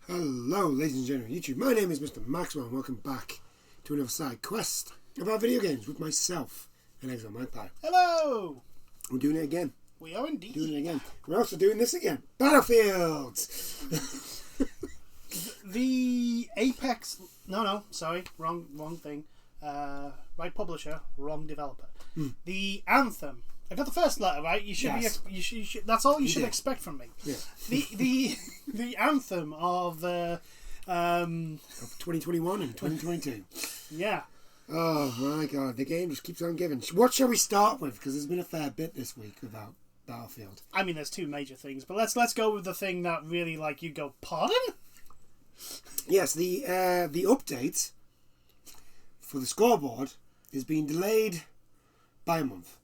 Hello, ladies and gentlemen, YouTube. My name is Mr. Maxwell, and welcome back to another side quest about video games with myself and Exile Magpie. Hello! We're doing it again. We are indeed. Doing it again. We're also doing this again. Battlefield! The Apex... No, sorry. Wrong thing. Right publisher, wrong developer. The Anthem. I got the first letter right. You should Yes. be. You should. That's all you should did. expect from me. Yeah. The Anthem of 2021 and 2022. Yeah. Oh my god, the game just keeps on giving. What shall we start with? Because there's been a fair bit this week about Battlefield. I mean, there's two major things, but let's go with the thing that really you go. Pardon? Yes, the update for the scoreboard is being delayed by a month.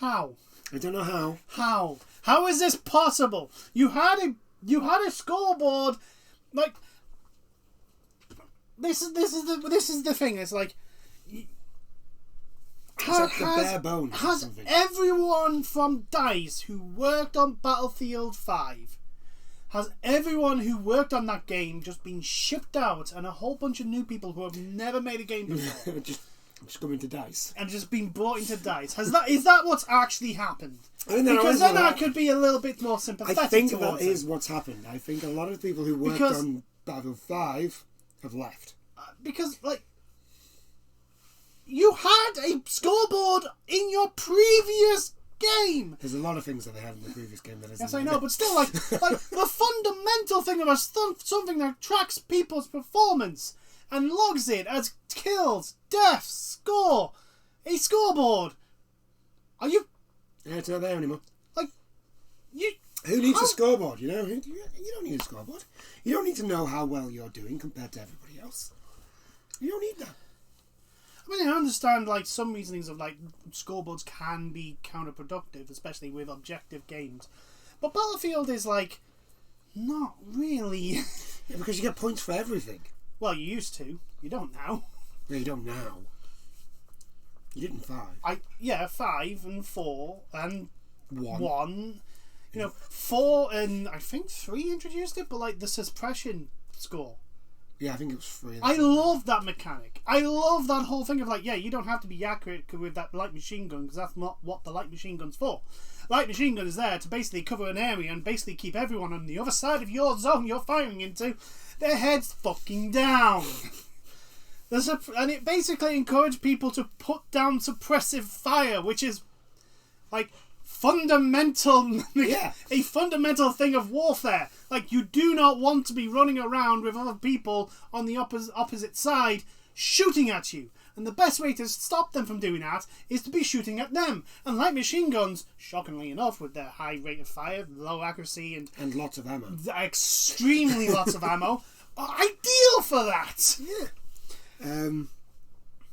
How? I don't know how. How is this possible? You had a scoreboard, like this is the thing. It's like It's like the bare bones. Has everyone from DICE who worked on Battlefield 5, has everyone who worked on that game just been shipped out, and a whole bunch of new people who have never made a game before just coming to DICE and just been brought into DICE? Is that what's actually happened? Because then I could be a little bit more sympathetic. I think that towards is it. what's happened. I think a lot of people who worked on Battlefield 5 have left. Because, you had a scoreboard in your previous game. There's a lot of things that they had in the previous game that isn't. Yes, I know, but still, the fundamental thing of something that tracks people's performance and logs it as kills, deaths, score, a scoreboard. Are you? Yeah, it's not there anymore. You Who needs a scoreboard? You know, you don't need a scoreboard. You don't need to know how well you're doing compared to everybody else. You don't need that. I mean, I understand some reasonings of scoreboards can be counterproductive, especially with objective games. But Battlefield is not really. Yeah, because you get points for everything. Well, you used to. You don't now. No, you don't now. You did in 5. 5 and 4 and 1. 4 and I think 3 introduced it, but the suppression score. Yeah, I think it was 3. I love that mechanic. I love that whole thing of you don't have to be accurate with that light machine gun, because that's not what the light machine gun's for. Light machine gun is there to basically cover an area and basically keep everyone on the other side of your zone you're firing into their heads fucking down. And it basically encouraged people to put down suppressive fire, which is fundamental. Yeah. A fundamental thing of warfare. You do not want to be running around with other people on the opposite side shooting at you. And the best way to stop them from doing that is to be shooting at them. And light machine guns, shockingly enough, with their high rate of fire, low accuracy, and lots of ammo. Extremely lots of ammo, are ideal for that. Yeah.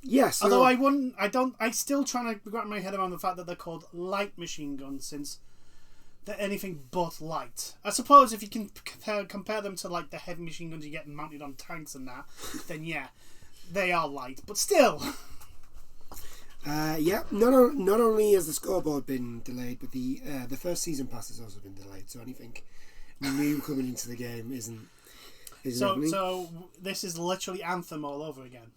Yes. Although I'm still trying to wrap my head around the fact that they're called light machine guns, since they're anything but light. I suppose if you can compare them to the heavy machine guns you get mounted on tanks and that, then yeah, they are light. But still. Yeah. Not only has the scoreboard been delayed, but the first season pass has also been delayed. So anything new coming into the game isn't happening. So this is literally Anthem all over again.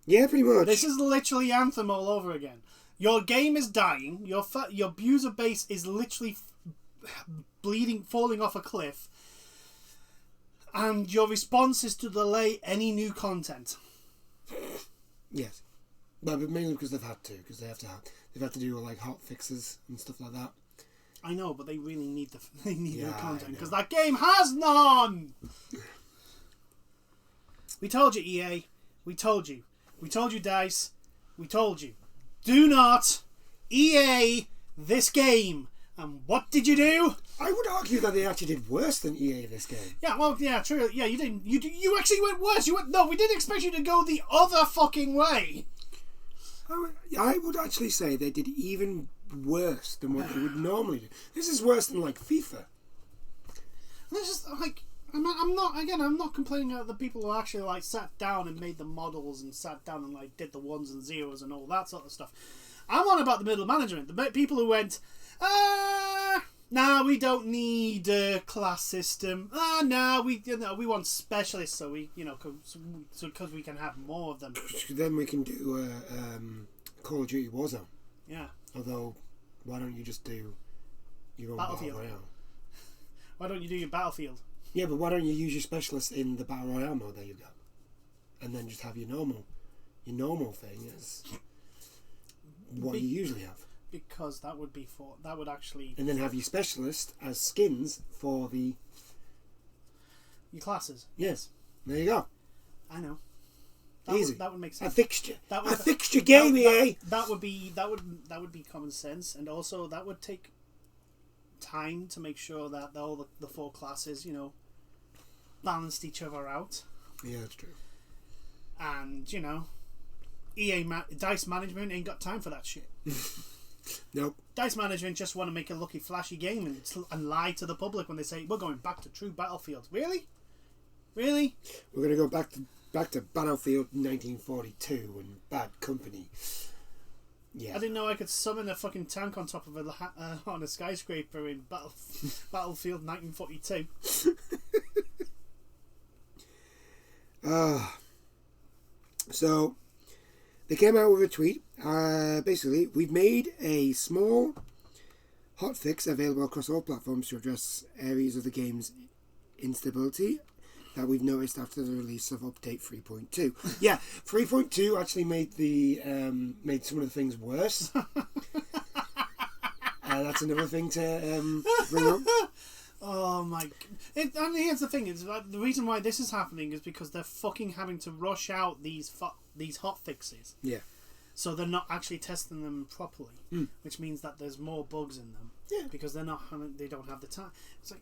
Yeah, pretty much. This is literally Anthem all over again. Your game is dying. Your user base is literally bleeding, falling off a cliff. And your response is to delay any new content. Yes. But mainly because they've had to. Because they've had to do hot fixes and stuff like that. I know, but they really need new content, because that game has none. We told you, EA. We told you. We told you, DICE. We told you. Do not EA this game. And what did you do? I would argue that they actually did worse than EA this game. Yeah, well, yeah, true. Yeah, you didn't. You actually went worse. No, we didn't expect you to go the other fucking way. I would actually say they did even worse than what they would normally do. This is worse than FIFA. This is I'm not complaining about the people who actually sat down and made the models and sat down and did the ones and zeros and all that sort of stuff. I'm on about the middle management, the people who went, Nah, we don't need a class system. We want specialists, so we, because we can have more of them. Then we can do Call of Duty Warzone. Yeah. Although, why don't you just do your own Battlefield. Battle Royale? Why don't you do your Battlefield? Yeah, but why don't you use your specialists in the Battle Royale mode that you got, and then just have your normal thing as what you usually have. Because that would actually... And then have your specialist as skins for your classes. Yes. There you go. I know. Easy. That would make sense. A fixture game, EA. That would be common sense, and also that would take time to make sure that all the four classes, balanced each other out. Yeah, that's true. And DICE management ain't got time for that shit. Nope. DICE management just want to make a lucky, flashy game and lie to the public when they say we're going back to true Battlefield. Really? We're going to go back to Battlefield 1942 and Bad Company. Yeah. I didn't know I could summon a fucking tank on top of on a skyscraper in Battlefield 1942. So they came out with a tweet. Basically, we've made a small hotfix available across all platforms to address areas of the game's instability that we've noticed after the release of update 3.2. Yeah, 3.2 actually made some of the things worse. That's another thing to bring up. Oh my! And here's the thing: is the reason why this is happening is because they're fucking having to rush out these hot fixes. Yeah. So they're not actually testing them properly, which means that there's more bugs in them. Yeah. Because they don't have the time. It's like,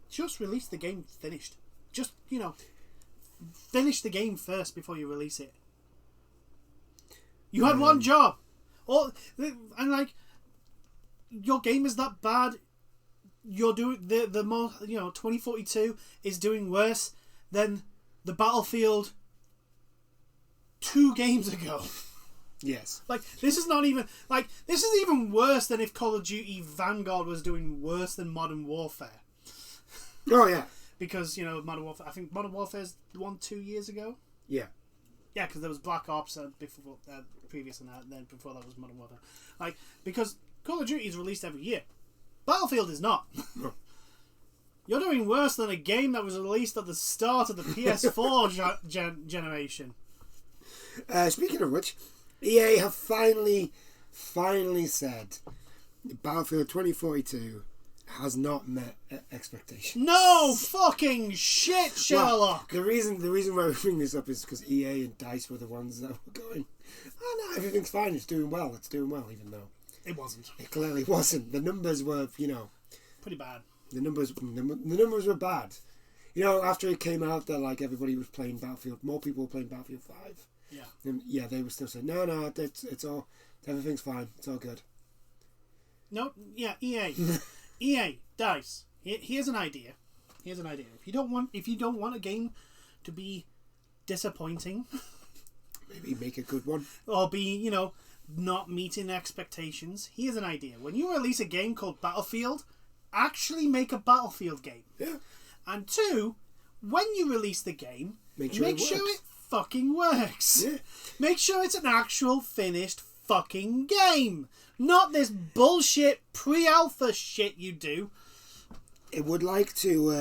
just release the game finished. Just finish the game first before you release it. You had one job, your game is that bad. You're doing the more 2042 is doing worse than the Battlefield 2 games ago. Yes. This is even worse than if Call of Duty Vanguard was doing worse than Modern Warfare. Oh yeah. Because Modern Warfare. I think Modern Warfare's won 2 years ago. Yeah. Yeah, because there was Black Ops before previous and that, and then before that was Modern Warfare. Because Call of Duty is released every year. Battlefield is not. No. You're doing worse than a game that was released at the start of the PS4 generation. Speaking of which, EA have finally said Battlefield 2042 has not met expectations. No fucking shit, Sherlock. Well, the reason why we bring this up is because EA and DICE were the ones that were going, oh no, everything's fine, it's doing well, even though it wasn't. It clearly wasn't. The numbers were, pretty bad. The numbers were bad. After it came out that everybody was playing Battlefield, more people were playing Battlefield 5. Yeah. And they were still saying, no, it's all, everything's fine, it's all good. No, yeah, EA, DICE. Here's an idea. If you don't want a game to be disappointing, maybe make a good one, or be not meeting expectations. Here's an idea: when you release a game called Battlefield, actually make a Battlefield game. Yeah. And 2, when you release the game, make sure it fucking works. Yeah. Make sure it's an actual finished fucking game. Not this bullshit pre-alpha shit you do. It would like to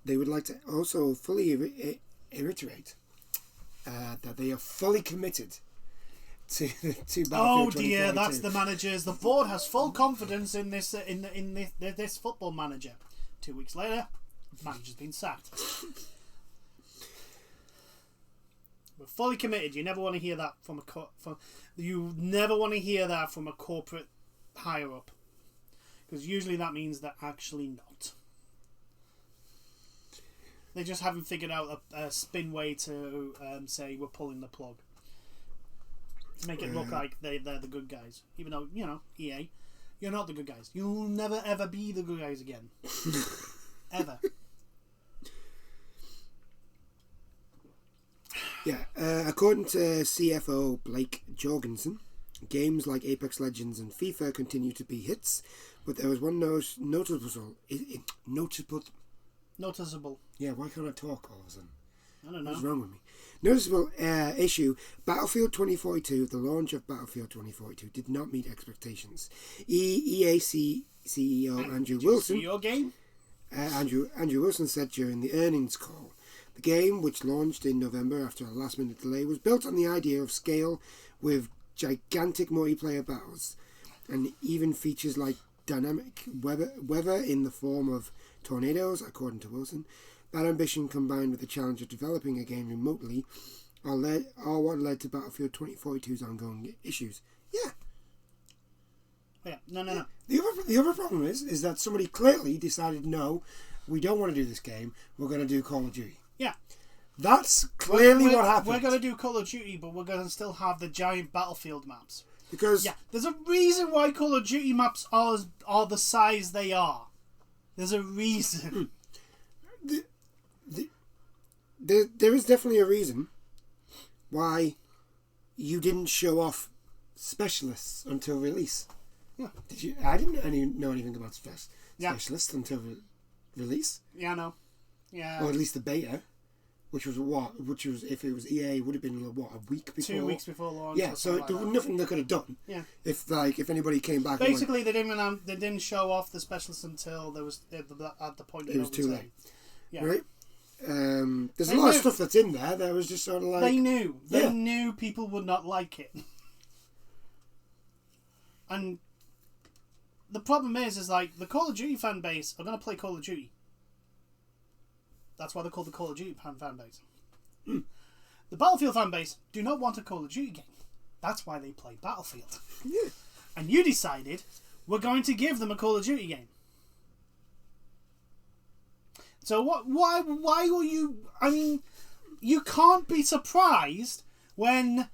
they would like to also fully reiterate that they are fully committed to Battlefield 2042. Oh dear, that's the managers. The board has full confidence in this this football manager. 2 weeks later, the manager's been sacked. We're fully committed. You never want to hear that from a corporate higher up, because usually that means they're actually not. They just haven't figured out a spin way to say we're pulling the plug, to make it look like they're the good guys, even though EA, you're not the good guys. You'll never ever be the good guys again, ever. Yeah, according to CFO Blake Jorgensen, Games like Apex Legends and FIFA continue to be hits, but there was one noticeable. Yeah, why can't I talk all of a sudden? I don't know. What's wrong with me? Noticeable issue: Battlefield 2042. The launch of Battlefield 2042 did not meet expectations. EAC CEO Andrew Wilson. Your game. Andrew Wilson said during the earnings call, the game, which launched in November after a last-minute delay, was built on the idea of scale with gigantic multiplayer battles and even features like dynamic weather in the form of tornadoes, according to Wilson. That ambition, combined with the challenge of developing a game remotely, are what led to Battlefield 2042's ongoing issues. Yeah. Yeah. No. The other problem is that somebody clearly decided, no, we don't want to do this game. We're going to do Call of Duty. Yeah. That's clearly what happened. We're going to do Call of Duty, but we're going to still have the giant Battlefield maps. Because there's a reason why Call of Duty maps are the size they are. There's a reason. There is definitely a reason why you didn't show off specialists until release. Yeah. Did you? I didn't know anything about specialists until release. Yeah, I know. Yeah. Or at least the beta, which was if it was EA, would have been a week before. 2 weeks before launch. Yeah, so there was nothing they could have done. Yeah. If anybody came back. Basically, they didn't show off the specialists until there was at the point it was too late. Yeah. Right. There's a lot of stuff that's in there that was just sort of like they knew people would not like it, and the problem is like the Call of Duty fan base are going to play Call of Duty. That's why they're called the Call of Duty fan base. The Battlefield fan base do not want a Call of Duty game. That's why they play Battlefield. Yeah. And you decided we're going to give them a Call of Duty game. So what? Why were you? I mean, you can't be surprised when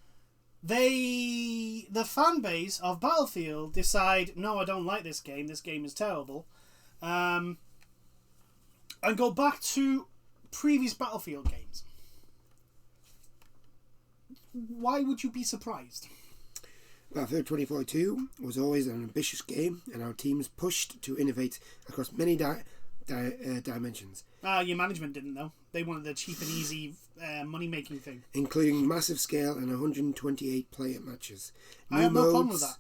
the fan base of Battlefield decide, no, I don't like this game. This game is terrible, and go back to previous Battlefield games. Why would you be surprised? Battlefield 2042 was always an ambitious game, and our teams pushed to innovate across many dimensions. Your management didn't though. They wanted the cheap and easy money-making thing. Including massive scale and 128 player matches. I have no problem with that.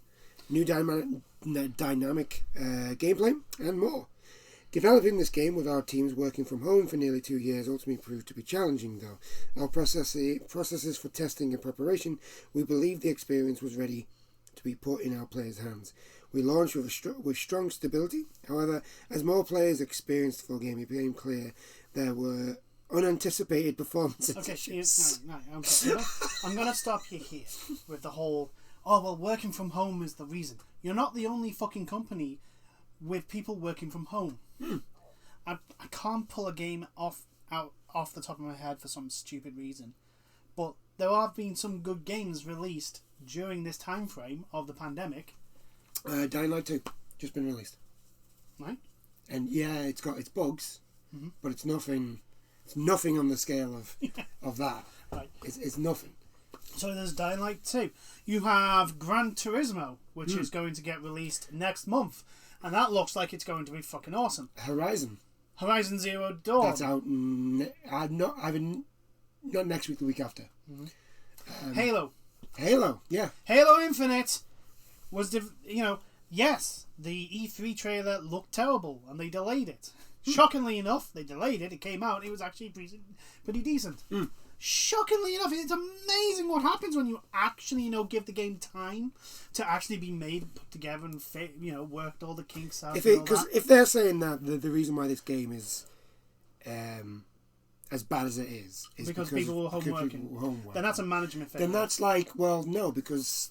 New dynamic gameplay, and more. Developing this game with our teams working from home for nearly 2 years ultimately proved to be challenging, though. Our processes for testing and preparation, we believe the experience was ready to be put in our players' hands. We launched with strong stability. However, as more players experienced the full game, it became clear there were unanticipated performance issues. Okay. I'm going to stop you here with the whole, working from home is the reason. You're not the only fucking company with people working from home. I can't pull a game off the top of my head for some stupid reason, but there have been some good games released during this time frame of the pandemic. Dying Light 2 just been released, right? And yeah, it's got its bugs, but it's nothing. It's nothing on the scale of that. Right. It's nothing. So there's Dying Light 2. You have Gran Turismo, which is going to get released next month. And that looks like it's going to be fucking awesome. Horizon Zero Dawn. That's out. Not next week. The week after. Halo, yeah. Halo Infinite was yes, the E3 trailer looked terrible and they delayed it. Shockingly enough, they delayed it. It came out. It was actually pretty decent. Shockingly enough, it's amazing what happens when you actually, give the game time to actually be made, put together, and fit, worked all the kinks out. Because if they're saying that the reason why this game is as bad as it is because people were home working, then that's a management thing. Then that's like, well, no, because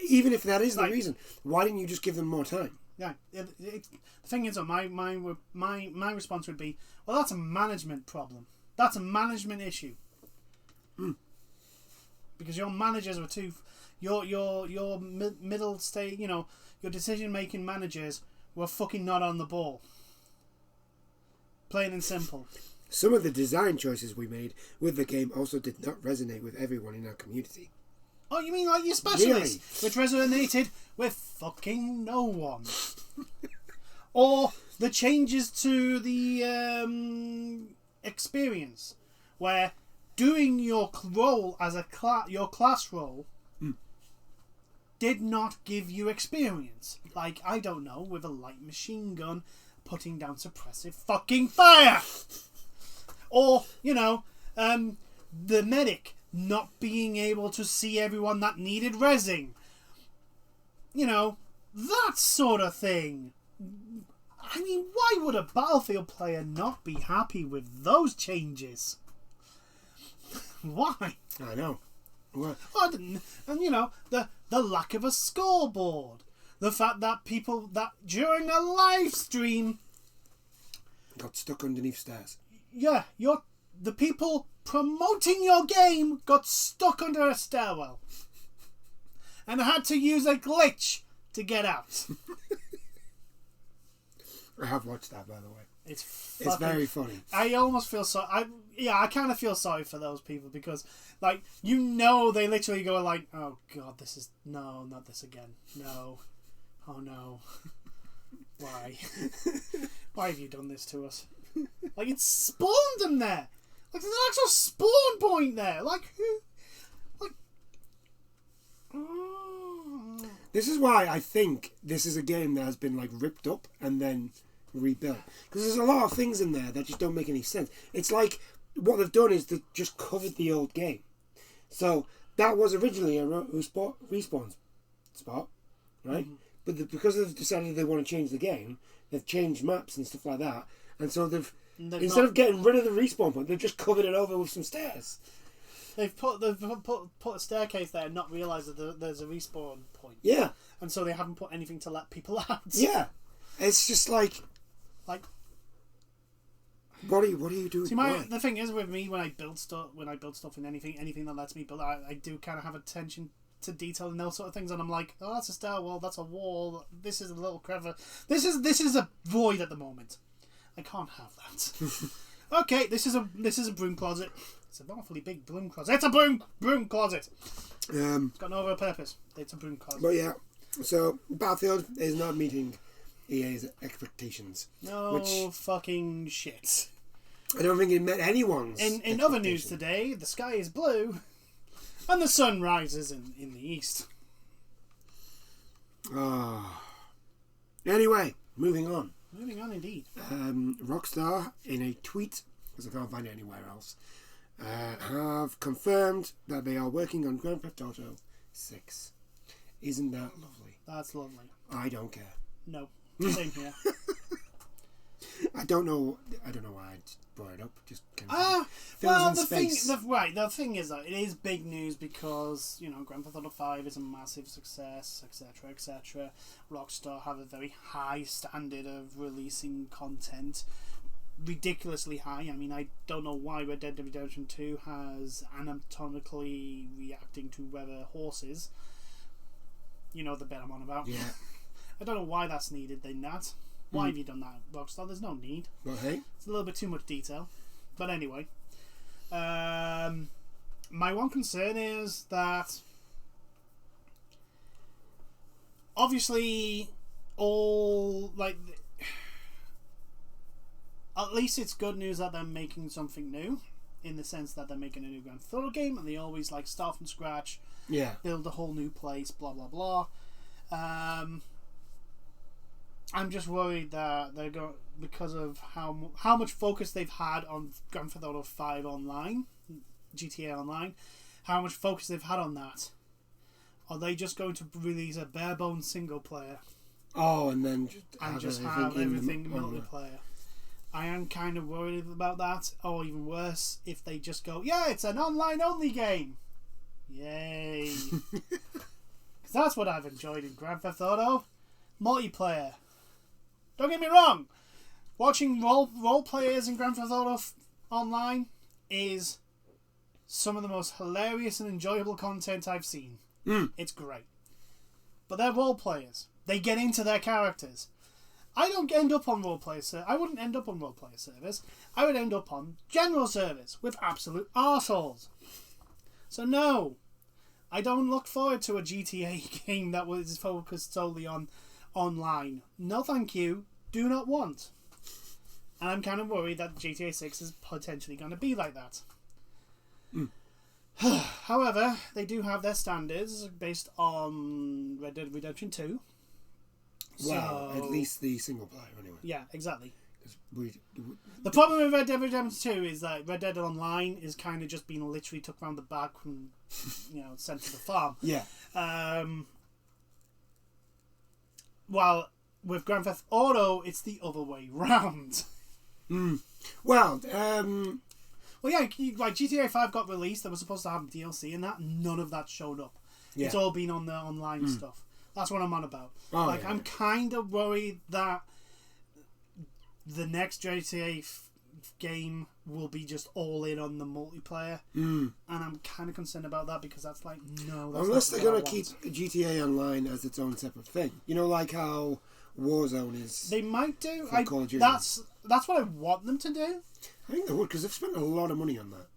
even if that is the reason, why didn't you just give them more time? Yeah, the thing is, my response would be, well, that's a management problem. That's a management issue. Because your managers were your middle state, your decision making managers were fucking not on the ball. Plain and simple. Some of the design choices we made with the game also did not resonate with everyone in our community. Oh, you mean like your specialist, which resonated with fucking no one. Or the changes to the experience, where doing your role as your class role did not give you experience. Like, I don't know, with a light machine gun putting down suppressive fucking fire. Or, you know, the medic not being able to see everyone that needed rezzing. You know, that sort of thing. I mean, why would a Battlefield player not be happy with those changes? Why? I know. What? And you know, the lack of a scoreboard. The fact that people that during a live stream got stuck underneath stairs. Yeah, the people promoting your game got stuck under a stairwell and had to use a glitch to get out. I have watched that, by the way. It's very funny. I almost feel I kind of feel sorry for those people because, like, you know, they literally go like, "Oh God, no, not this again. No, oh no, why, why have you done this to us?" Like, it spawned them there. Like, there's an actual spawn point there. Like, who? Like, this is why I think this is a game that has been like ripped up and then rebuilt, because there's a lot of things in there that just don't make any sense. It's like what they've done is they've just covered the old game. So that was originally a respawn spot, right? But because they've decided they want to change the game, they've changed maps and stuff like that, and so instead of getting rid of the respawn point, they've just covered it over with some stairs. They've put a staircase there and not realised that there's a respawn point. Yeah. And so they haven't put anything to let people out. Yeah. It's just like what are you doing? See, the thing is with me, when I build stuff in anything that lets me build, I do kind of have attention to detail and those sort of things, and I'm like, oh, that's a stairwell, that's a wall, this is a little crevice, this is a void at the moment. I can't have that. Okay, this is a broom closet. It's an awfully big broom closet. It's a broom closet. It's got no other purpose. It's a broom closet. But yeah, so Battlefield is not meeting EA's expectations. No fucking shit. I don't think it met anyone's. In other news today, the sky is blue, and the sun rises in the east. Anyway, moving on. Moving on, indeed. Rockstar, in a tweet, because I can't find it anywhere else, have confirmed that they are working on Grand Theft Auto 6. Isn't that lovely? That's lovely. I don't care. No, same here. I don't know why I brought it up. Just the thing is that it is big news because, you know, Grand Theft Auto 5 is a massive success, etc., etc. Rockstar have a very high standard of releasing content, ridiculously high. I mean, I don't know why Red Dead Redemption 2 has anatomically reacting to whether horses. You know the bit I'm on about. Yeah. I don't know why that's needed in that. Why have you done that, Rockstar? There's no need. Well, hey. It's a little bit too much detail. But anyway. My one concern is that obviously at least it's good news that they're making something new, in the sense that they're making a new Grand Theft Auto game, and they always start from scratch, build a whole new place, blah blah blah. I'm just worried that they're going, because of how much focus they've had on Grand Theft Auto 5 Online, GTA Online, how much focus they've had on that. Are they just going to release a bare bones single player? Oh, and then just have everything multiplayer. I am kind of worried about that. Or even worse, if they just go, yeah, it's an online only game. Yay. Because that's what I've enjoyed in Grand Theft Auto. Multiplayer. Don't get me wrong. Watching role players in Grand Theft Auto Online is some of the most hilarious and enjoyable content I've seen. It's great. But they're role players. They get into their characters. I don't end up on roleplayer service. I wouldn't end up on roleplayer service. I would end up on general service with absolute arseholes. So no. I don't look forward to a GTA game that was focused solely on online. No, thank you. Do not want. And I'm kind of worried that GTA 6 is potentially going to be like that. However, they do have their standards based on Red Dead Redemption 2. Well, at least the single player, anyway. Yeah, exactly. We, The problem with Red Dead Redemption 2 is that Red Dead Online is kind of just being literally took around the back and, sent to the farm. Yeah. While with Grand Theft Auto, it's the other way round. Well, Well, yeah, like GTA 5 got released. They were supposed to have DLC and that. None of that showed up. Yeah. It's all been on the online stuff. That's what I'm on about. Oh, like, I'm kind of worried that the next GTA game will be just all in on the multiplayer. And I'm kind of concerned about that because that's like, no. That's unless they're going to keep GTA Online as its own separate thing. You know, like how Warzone is. They might do. That's what I want them to do. I think they would, because they've spent a lot of money on that.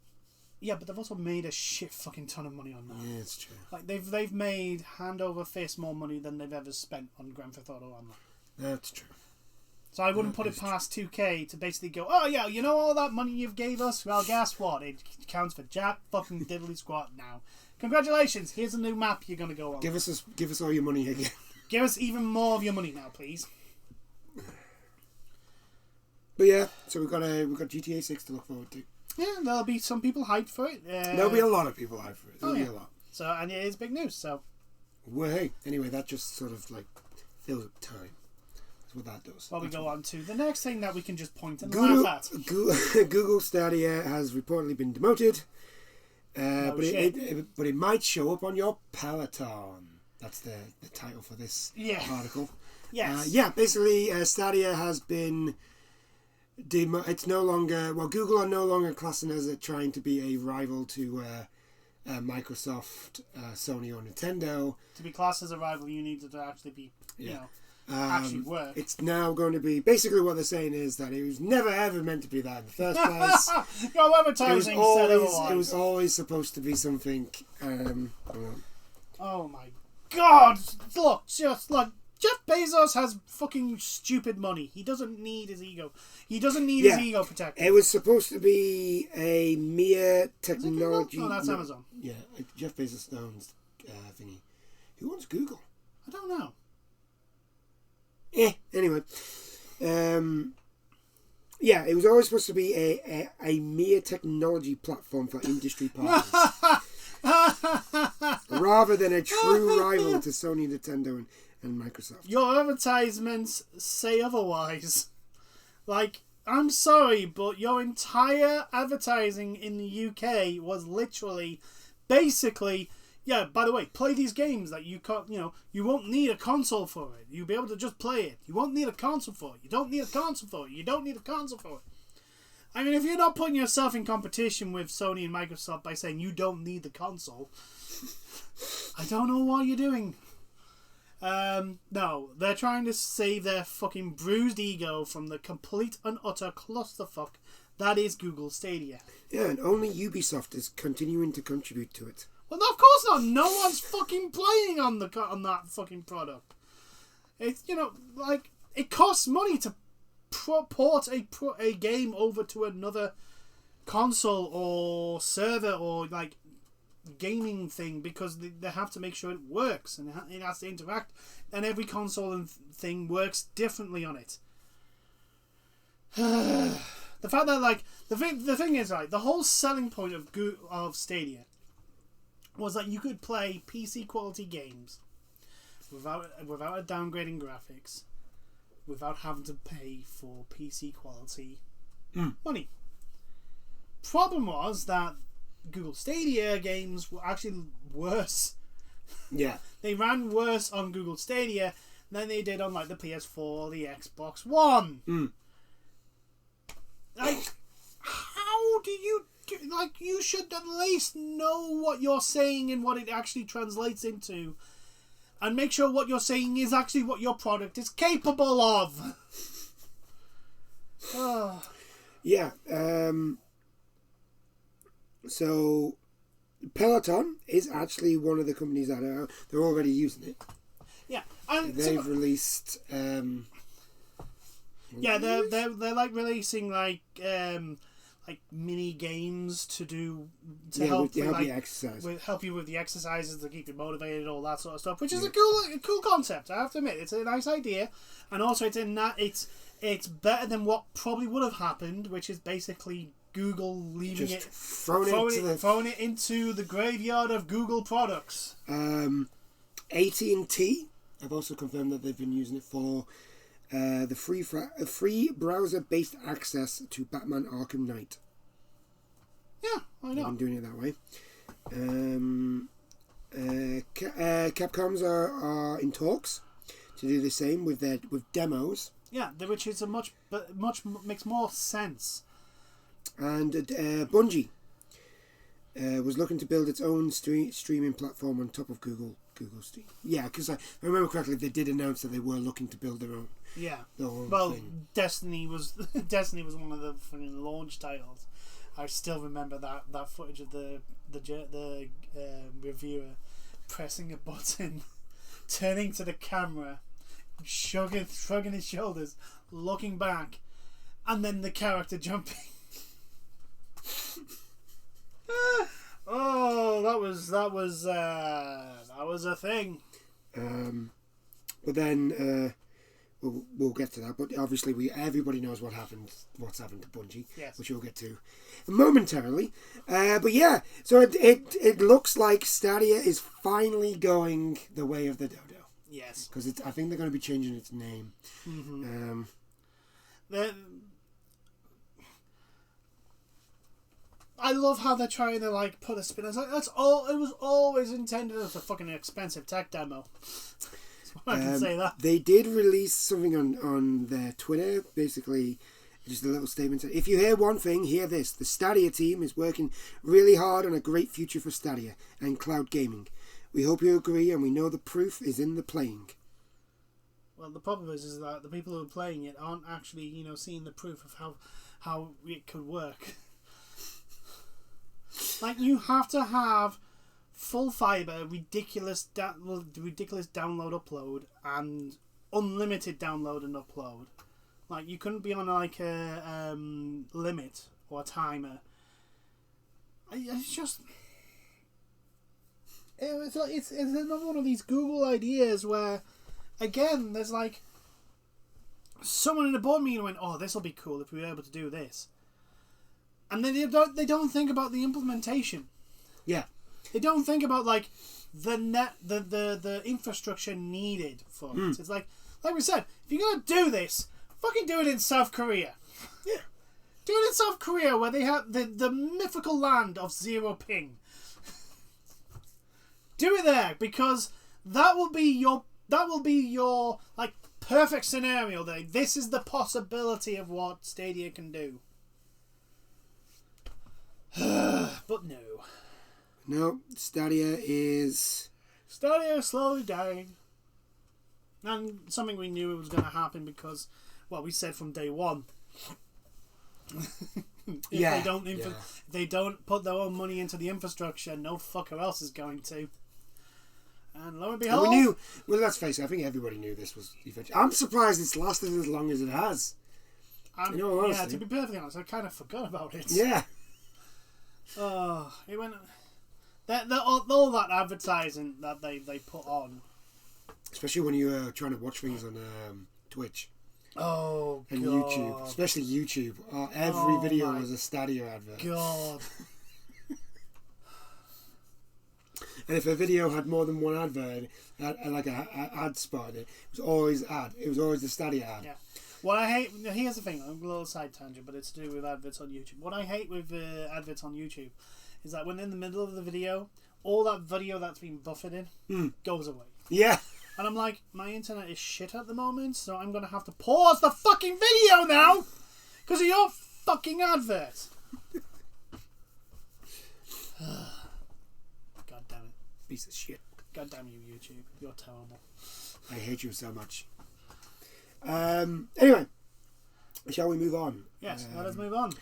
Yeah, but they've also made a shit fucking ton of money on that. Yeah, it's true. Like they've made hand over fist more money than they've ever spent on Grand Theft Auto Online. That's true. So I wouldn't put it past 2K to basically go, oh yeah, you know all that money you've gave us? Well, guess what? It counts for jack fucking diddly squat now. Congratulations, here's a new map you're gonna go on. Give us all your money again. Give us even more of your money now, please. But yeah, so we've got GTA 6 to look forward to. Yeah, there'll be some people hyped for it. There'll be a lot of people hyped for it. There'll be a lot. So, and it is big news. So, well, hey, anyway, that just sort of like fills up time. That's what that does. Well, we go on to the next thing that we can just point and at. laugh Google Stadia has reportedly been demoted, but it might show up on your Peloton. That's the title for this article. Yes. Basically, Stadia has been. It's no longer. Well, Google are no longer classing as trying to be a rival to Microsoft, Sony, or Nintendo. To be classed as a rival, you need to actually be, actually work. It's now going to be basically what they're saying is that it was never ever meant to be that in the first place. Go advertising. It was always supposed to be something. Oh my God! Look, just like. Jeff Bezos has fucking stupid money. He doesn't need his ego. He doesn't need his ego protected. It was supposed to be a mere technology. No, that's Amazon. Yeah, Jeff Bezos owns thingy. Who owns Google? I don't know. Anyway. It was always supposed to be a mere technology platform for industry partners. Rather than a true rival to Sony, Nintendo, and Microsoft. Your advertisements say otherwise. Like, I'm sorry, but your entire advertising in the UK was literally, basically, by the way, play these games that you can't, you won't need a console for it. You'll be able to just play it. You won't need a console for it. You don't need a console for it. You don't need a console for it. I mean, if you're not putting yourself in competition with Sony and Microsoft by saying you don't need the console, I don't know what you're doing. No, they're trying to save their fucking bruised ego from the complete and utter clusterfuck that is Google Stadia. Yeah, and only Ubisoft is continuing to contribute to it. Well, no, of course not. No one's fucking playing on that fucking product. It's it costs money to port a game over to another console or server or gaming thing because they have to make sure it works and it has to interact, and every console and thing works differently on it. The fact that the thing is the whole selling point of Stadia was that you could play PC quality games without a downgrading graphics, without having to pay for PC quality money. Problem was that Google Stadia games were actually worse. Yeah. They ran worse on Google Stadia than they did on the PS4 or the Xbox One. How do you you should at least know what you're saying and what it actually translates into, and make sure what you're saying is actually what your product is capable of. Yeah. So Peloton is actually one of the companies that they're already using it. Yeah, and they've released. Yeah, they're like releasing like mini games to help you exercise. Help you with the exercises to keep you motivated, all that sort of stuff, which is a cool concept. I have to admit, it's a nice idea, and also it's better than what probably would have happened, which is basically Google leaving throwing it into the graveyard of Google products. AT&T have also confirmed that they've been using it for the free browser-based access to Batman Arkham Knight. Yeah, why not? They've been doing it that way. Capcoms are in talks to do the same with demos. Yeah, which is much makes more sense. And Bungie was looking to build its own streaming platform on top of Google Stream. Yeah, because I remember correctly, they did announce that they were looking to build their own. Yeah. Thing. Destiny was one of the fucking launch titles. I still remember that footage of the reviewer pressing a button, turning to the camera, shrugging his shoulders, looking back, and then the character jumping. Oh, that was a thing. But then we'll get to that. But obviously, everybody knows what's happened to Bungie, yes, which we'll get to momentarily. But yeah, so it looks like Stadia is finally going the way of the dodo. Yes, because I think they're going to be changing its name. Mm-hmm. I love how they're trying to like put a spin. It's like that's all. It was always intended as a fucking expensive tech demo. I can say that. They did release something on their Twitter, basically just a little statement. If you hear one thing, hear this. The Stadia team is working really hard on a great future for Stadia and cloud gaming. We hope you agree, and we know the proof is in the playing. Well, the problem is that the people who are playing it aren't actually, seeing the proof of how it could work. Like, you have to have full fibre, ridiculous download upload, and unlimited download and upload. Like, you couldn't be on like a limit or a timer. It's another one of these Google ideas where, again, there's like someone in a board meeting went, "Oh, this will be cool if we were able to do this," and then they don't think about the implementation. Yeah. They don't think about like the infrastructure needed for it. It's like we said, if you're gonna do this, fucking do it in South Korea. Yeah. Do it in South Korea where they have the mythical land of zero ping. Do it there, because that will be your like perfect scenario there. This is the possibility of what Stadia can do. But no. No, Stadia is slowly dying. And something we knew it was going to happen because, well, we said from day one. If they don't put their own money into the infrastructure, no fucker else is going to. And lo and behold, we knew. Well, let's face it. I think everybody knew this was eventually. I'm surprised it's lasted as long as it has. Yeah, to be perfectly honest, I kind of forgot about it. Yeah. Oh, it went. All that advertising that they put on, especially when you were trying to watch things on Twitch. Oh, and God. YouTube, especially YouTube. Every video was a Stadia advert. God. And if a video had more than one advert, like an ad spot in it, it was always ad. It was always the Stadia ad. Yeah. What I hate... Here's the thing. A little side tangent, but it's to do with adverts on YouTube. What I hate with adverts on YouTube is that when in the middle of the video, all that video that's been buffered in goes away. Yeah. And I'm like, my internet is shit at the moment, so I'm going to have to pause the fucking video now because of your fucking advert. God damn it. Piece of shit. God damn you, YouTube. You're terrible. I hate you so much. Anyway, shall we move on? Yes, let us move on.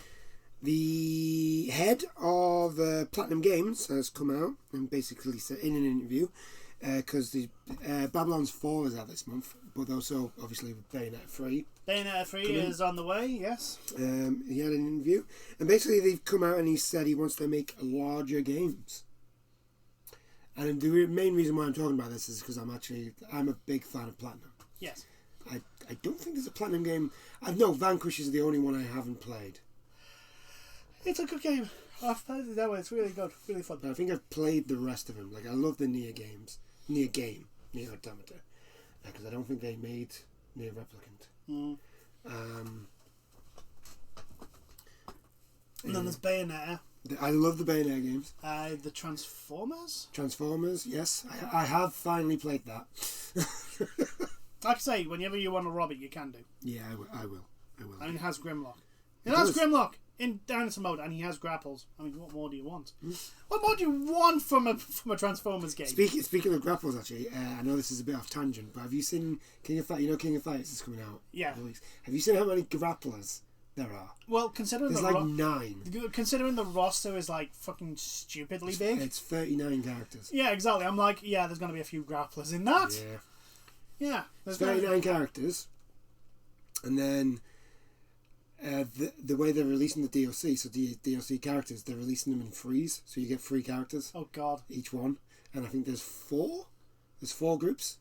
The head of Platinum Games has come out and basically said in an interview, because the Babylon's Fall is out this month, but also obviously Bayonetta 3. Bayonetta 3 is on the way, yes. He had an interview, and basically they've come out and he said he wants to make larger games. And the main reason why I'm talking about this is because I'm a big fan of Platinum. Yes. I don't think there's a Platinum game. I know Vanquish is the only one I haven't played. It's a good game. I've played it that way. It's really good, really fun. But I think I've played the rest of them. Like, I love the Nier games. Nier Automata. Because I don't think they made Nier Replicant. Mm. And then there's Bayonetta. I love the Bayonetta games. The Transformers? Transformers, yes. I have finally played that. Like I say, whenever you want to rob it, you can do. Yeah, I will. And it has Grimlock. It has Grimlock in dinosaur mode, and he has grapples. I mean, what more do you want? What more do you want from a Transformers game? Speaking of grapples, actually, I know this is a bit off tangent, but have you seen King of Fighters? You know King of Fighters is coming out. Yeah. Have you seen how many grapplers there are? Well, considering there's like 9. Considering the roster is like fucking stupidly big. It's 39 characters. Yeah, exactly. I'm like, yeah, there's going to be a few grapplers in that. Yeah. Yeah. There's 39 characters, and then the way they're releasing the DLC, so the DLC characters, they're releasing them in threes, so you get 3 characters. Oh God. Each one, and I think there's 4. There's 4 groups.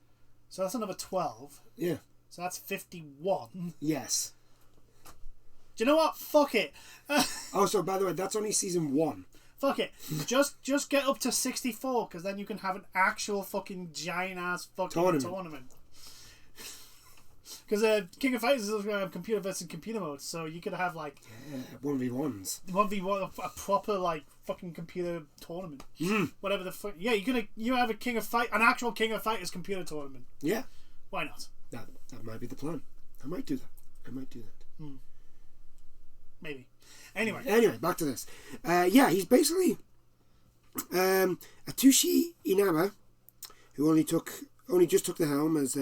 So that's another 12. Yeah. So that's 51. Yes. Do you know what? Fuck it. Oh, so by the way, that's only season 1. Fuck it. Just get up to 64, because then you can have an actual fucking giant ass fucking tournament. Because King of Fighters is going to have computer versus computer mode, so you could have like 1v1s, 1v1, a proper like fucking computer tournament. Whatever the fuck. Yeah, you have an actual King of Fighters computer tournament. Yeah. Why not? That might be the plan. I might do that. Maybe. Anyway, back to this. He's basically Atushi Inaba, who only just took the helm as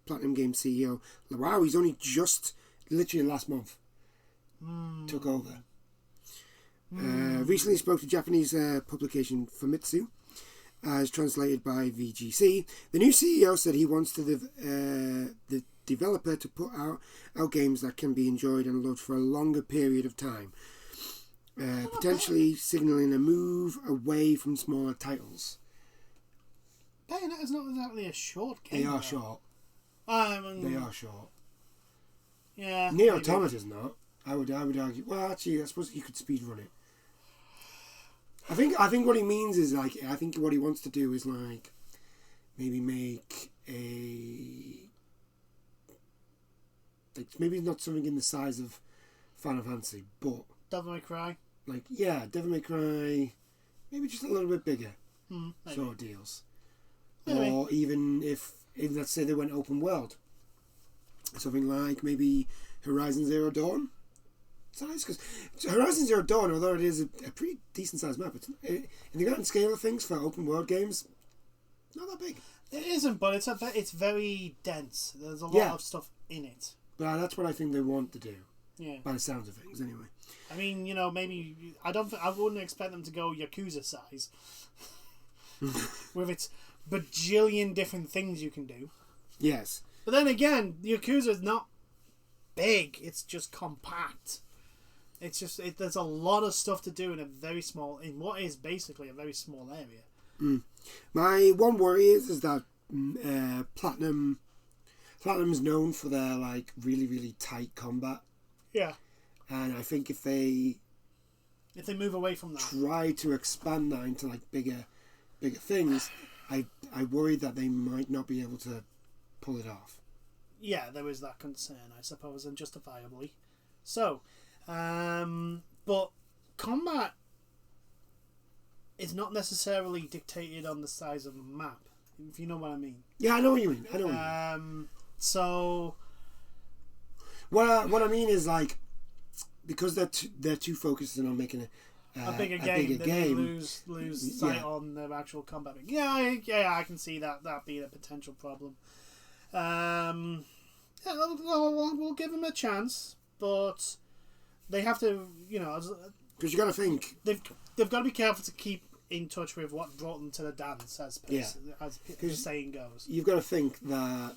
Platinum Games CEO. Wow, he's only just literally last month took over. Recently spoke to Japanese publication Famitsu, as translated by VGC. The new CEO said he wants the developer to put out games that can be enjoyed and loved for a longer period of time, potentially signalling a move away from smaller titles. Bayonetta is not exactly a short game. They are short. They are short. Yeah. Nier Automata's not. I would argue. Well, actually, I suppose you could speedrun it. I think what he means is like, I think what he wants to do is like maybe make maybe not something in the size of Final Fantasy, but Devil May Cry. Like, yeah, Devil May Cry, maybe just a little bit bigger sort of deals. Maybe. Or even if let's say they went open world, something like maybe Horizon Zero Dawn size, because Horizon Zero Dawn, although it is a pretty decent sized map, in the grand scale of things for open world games, not that big. It isn't, but it's very dense. There's a lot of stuff in it. But that's what I think they want to do. Yeah. By the sounds of things, anyway. I mean, maybe I wouldn't expect them to go Yakuza size with its bajillion different things you can do. Yes. But then again, Yakuza is not big. It's just compact. It's just there's a lot of stuff to do in what is basically a very small area. My one worry is that Platinum's known for their like really, really tight combat. Yeah. And I think if they move away from that, try to expand that into like bigger things, I worry that they might not be able to pull it off. Yeah, there is that concern, I suppose, and justifiably so. But combat is not necessarily dictated on the size of a map, if you know what I mean. Yeah, I know what you mean. So what I mean is like, because they're too focused on making a bigger game, they lose sight on their actual combat. Yeah, I can see that being a potential problem. We'll give them a chance, but they have to, because you got to think they've got to be careful to keep in touch with what brought them to the dance, as the saying goes. You've got to think that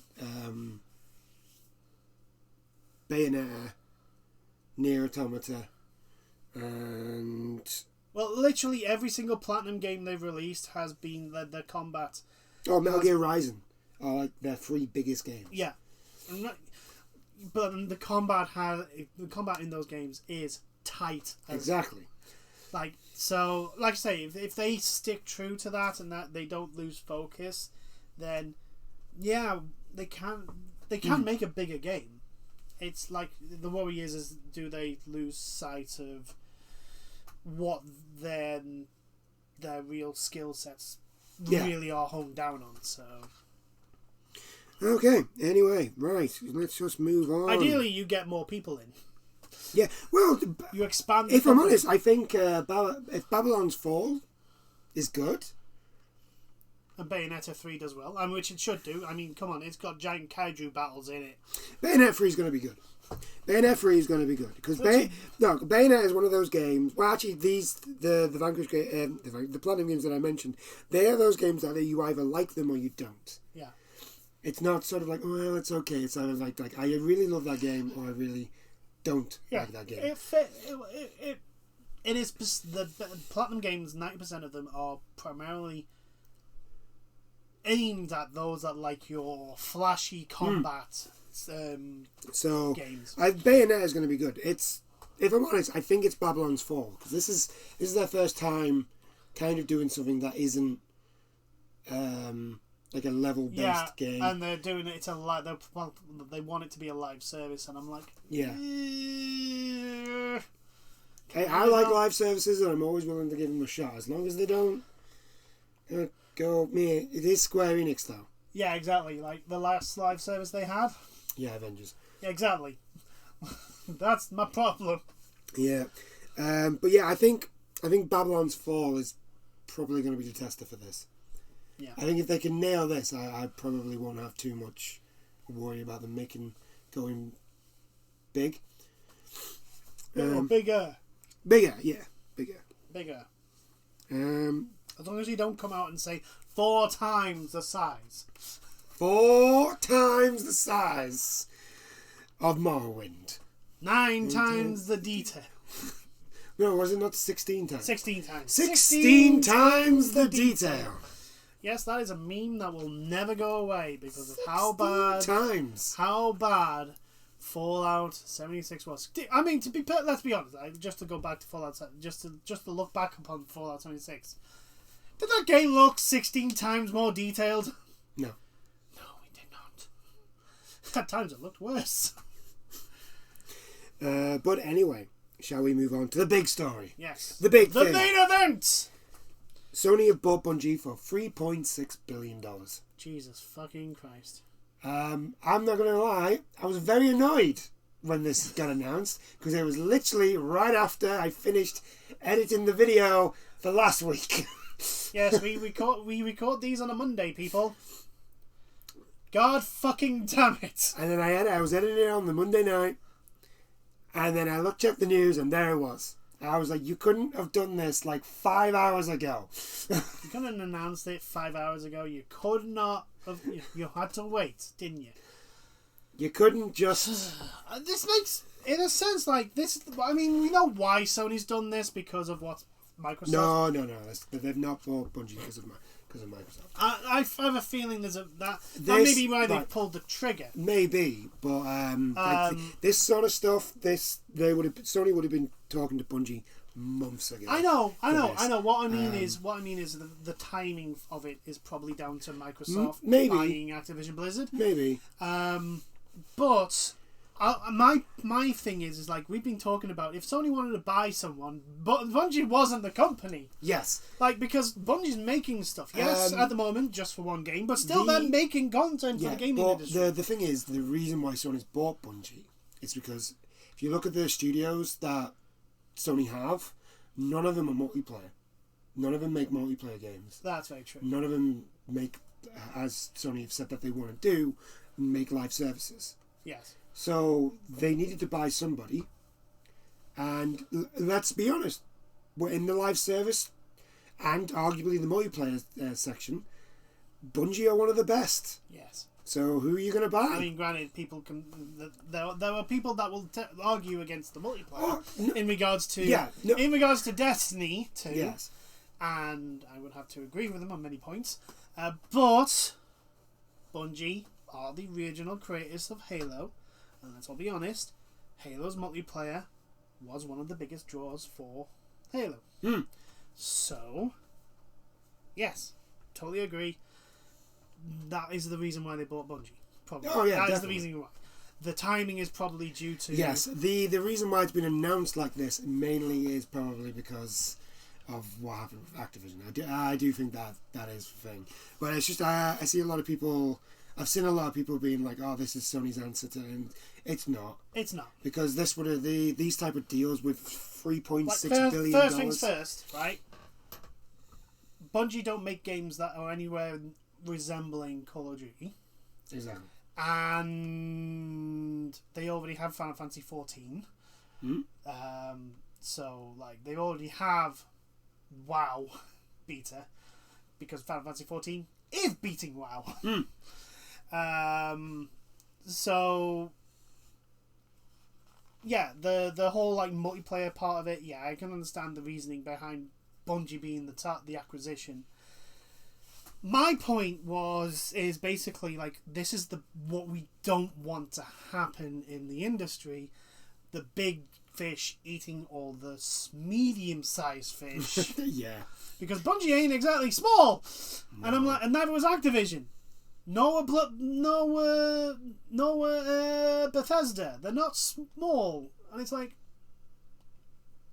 Bayonetta, Nier Automata, and literally every single Platinum game they've released has been the combat. Oh, Metal Gear Rising are like their 3 biggest games. Yeah, but the combat in those games is tight. Exactly. Like I say, if they stick true to that and that they don't lose focus, then they can make a bigger game. It's like the worry is do they lose sight of what their real skill sets really are honed down on? So okay. Anyway, right. Let's just move on. Ideally, you get more people in. Yeah. Well, you expand. If I'm honest, I think if Babylon's Fall is good. And Bayonetta 3 does well, which it should do. I mean, come on, it's got giant kaiju battles in it. Bayonetta 3 is going to be good. Bayonetta 3 is going to be good because Bayonetta is one of those games. Well, actually, the Vanquish the Platinum games that I mentioned, they are those games that you either like them or you don't. Yeah. It's not sort of like, oh, well, it's okay. It's either like I really love that game or I really don't like that game. It is the Platinum games. 90% of them are primarily aimed at those that like your flashy combat games. Bayonetta is going to be good. It's, if I'm honest, I think it's Babylon's Fall because this is their first time kind of doing something that isn't like a level based game. And they're doing it. They want it to be a live service, and I'm like, I like live services, and I'm always willing to give them a shot as long as they don't. Go me. It is Square Enix though. Yeah, exactly. Like the last live service they had. Yeah, Avengers. Yeah, exactly. That's my problem. Yeah, but yeah, I think Babylon's Fall is probably going to be the tester for this. Yeah. I think if they can nail this, I probably won't have too much worry about them going big. Bigger. Bigger, yeah, bigger. As long as you don't come out and say 4 times the size. 4 times the size of Morrowind. 9 times the detail. No, was it not 16 times? 16 times. 16 times the detail. Yes, that is a meme that will never go away because of how bad Fallout 76 was. I mean, let's be honest. Just to go back to Fallout, just to look back upon Fallout 76. Did that game look 16 times more detailed? No. No, it did not. At times it looked worse. But anyway, shall we move on to the big story? Yes. The main event! Sony have bought Bungie for $3.6 billion. Jesus fucking Christ. I'm not going to lie, I was very annoyed when this got announced because it was literally right after I finished editing the video for last week. Yes, we record these on a Monday, people. God fucking damn it! And then I was editing it on the Monday night, and then I checked the news, and there it was. I was like, you couldn't have done this like 5 hours ago. You couldn't have announced it 5 hours ago. You could not have. You had to wait, didn't you? You couldn't just. This makes, in a sense, like this. I mean, we know why Sony's done this because of what Microsoft. No. They've not bought Bungie because of Microsoft. I have a feeling that may be why they pulled the trigger. Maybe, but this sort of stuff, Sony would have been talking to Bungie months ago. I know. What I mean is the timing of it is probably down to Microsoft buying Activision Blizzard. Maybe. But my thing is like we've been talking about if Sony wanted to buy someone, but Bungie wasn't the company. Yes. Like because Bungie's making stuff. Yes, at the moment just for one game, but still they're making content for the gaming industry. The thing is, the reason why Sony's bought Bungie is because if you look at the studios that Sony have, none of them are multiplayer. None of them make multiplayer games. That's very true. None of them make, as Sony have said that they want to do, make live services. Yes. So they needed to buy somebody, And let's be honest, we're in the live service and arguably the multiplayer section. Bungie are one of the best. Yes. So who are you going to buy? I mean, granted, people can. There are people that will argue against the multiplayer in regards to in regards to Destiny 2. Yes. And I would have to agree with them on many points. But Bungie are the original creators of Halo, and let's all be honest, Halo's multiplayer was one of the biggest draws for Halo. So, yes, totally agree. That is the reason why they bought Bungie. Probably. Oh yeah, that definitely. is the reason why. The timing is probably due to... Yes, the reason why it's been announced like this mainly is probably because of what happened with Activision. I do think that is the thing. But it's just, I see a lot of people... I've seen a lot of people being like, oh, this is Sony's answer to... And it's not. It's not. Because this would have... These type of deals with $3.6 billion... First things first, right? Bungie don't make games that are anywhere resembling Call of Duty. Exactly. And they already have Final Fantasy 14. So, like, they already have WoW beta. Because Final Fantasy 14 is beating WoW. So... Yeah, the whole, like, multiplayer part of it, yeah, I can understand the reasoning behind Bungie being the acquisition. My point is basically like this is what we don't want to happen in the industry. The big fish eating all the medium-sized fish. Yeah. Because Bungie ain't exactly small, no. And I'm like, and neither was Activision. No Bethesda. They're not small, and it's like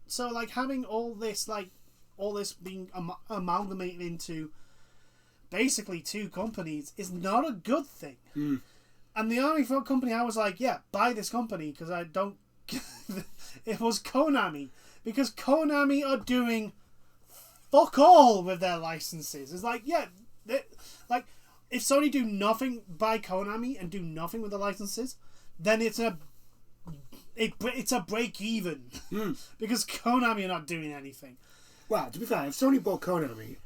so like having all this being amalgamated into basically two companies is not a good thing. And the only company I was like, yeah, buy this company because I don't. It was Konami, because Konami are doing fuck all with their licenses. It's like, yeah, like if Sony do nothing by Konami and do nothing with the licenses, then it's a break even because Konami are not doing anything. Well, to be fair, if Sony bought Konami,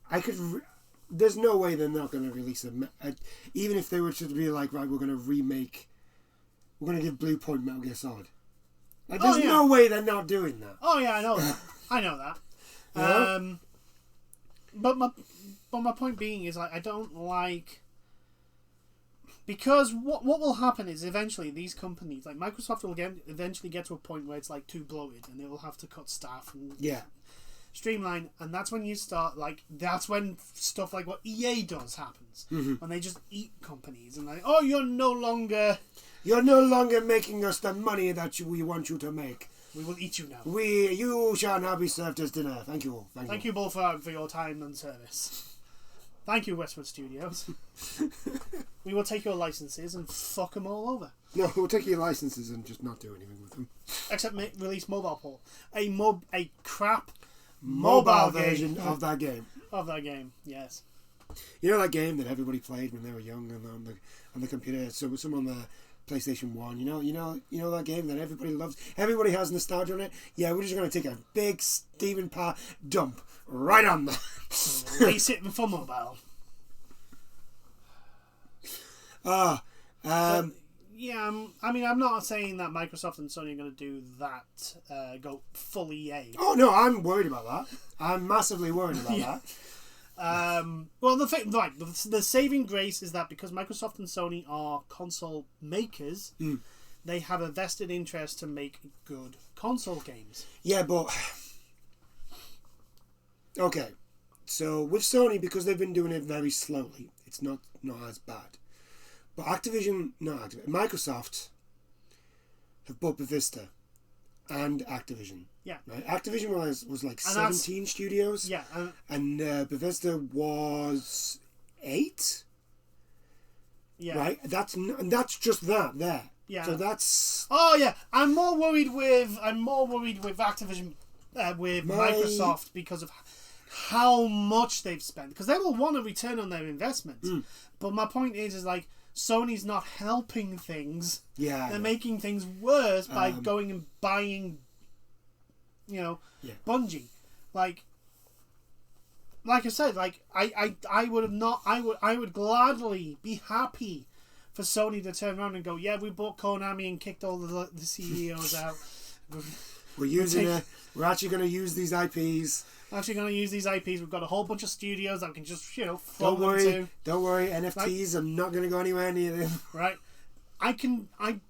I could. There's no way they're not going to release them. Even if they were to be like, right, we're going to give Blue Point Metal Gear Solid. Like, there's no way they're not doing that. Oh yeah, I know that. I know that. Yeah? But my point being is like I don't like, because what will happen is eventually these companies like Microsoft will eventually get to a point where it's like too bloated and they will have to cut staff and streamline, and that's when you start that's when stuff like what EA does happens. When they just eat companies and like, oh, you're no longer making us the money that we want you to make. We will eat you now. You shall now be served as dinner. Thank you. Thank you both for your time and service. Thank you, Westwood Studios. We will take your licenses and fuck them all over. No, we'll take your licenses and just not do anything with them. Except release mobile port. A crap mobile version of that game. Of that game, yes. You know that game that everybody played when they were young and on the computer? So some on the PlayStation 1. You know that game that everybody loves? Everybody has nostalgia on it? Yeah, we're just going to take a big steaming dump right on that. Release it for mobile. Yeah, I mean, I'm not saying that Microsoft and Sony are going to do that, go full EA. Oh, no, I'm worried about that. I'm massively worried about that. Well, the saving grace is that because Microsoft and Sony are console makers, they have a vested interest to make good console games. Yeah, but... Okay, so with Sony, because they've been doing it very slowly, it's not as bad. But Microsoft have bought Bethesda and Activision. Yeah. Right? Activision was like 17 studios. Yeah. And Bethesda was 8. Yeah. Right? That's just that there. Yeah. So that's... Oh yeah. I'm more worried with Activision with Microsoft because of how much they've spent, because they will want a return on their investment. But my point is like Sony's not helping things. Yeah. They're making things worse by going and buying you know, Yeah. Bungie, like I said, like I would gladly be happy for Sony to turn around and go, yeah, we bought Konami and kicked all the CEOs out. We're actually going to use these IPs. Actually going to use these IPs. We've got a whole bunch of studios that we can just, Don't float worry. them to. Don't worry. NFTs are not going to go anywhere near them. Right. I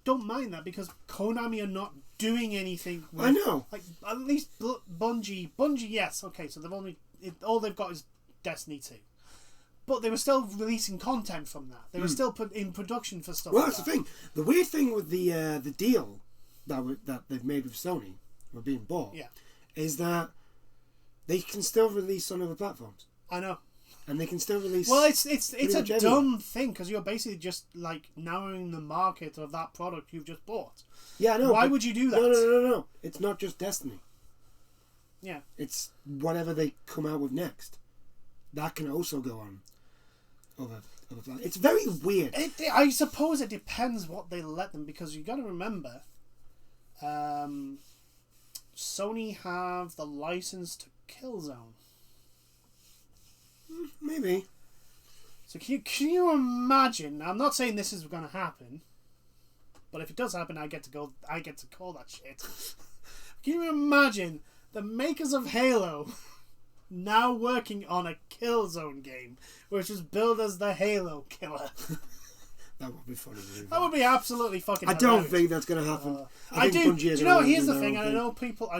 don't mind that because Konami are not doing anything with, I know. like, at least Bungie, yes, okay, so all they've got is Destiny 2. But they were still releasing content from that. They were still put in production for stuff. Well, like that's the thing. The weird thing with the deal that they've made with Sony, or being bought, is that they can still release on other platforms. I know. And they can still release. Well, it's a dumb everywhere. thing because you're basically just like narrowing the market of that product you've just bought. Yeah, I know. Why would you do that? No. It's not just Destiny. Yeah. It's whatever they come out with next. That can also go on other platforms. It's very weird. I suppose it depends what they let them, because you got to remember, Sony have the license to Killzone. Maybe. So can you imagine? I'm not saying this is going to happen, but if it does happen, I get to call that shit. Can you imagine the makers of Halo now working on a Killzone game, which was billed as the Halo Killer? That would be funny. That would be absolutely fucking. I hilarious. don't think that's going to happen. I think do. Bungie is You know, gonna here's do the their thing. own I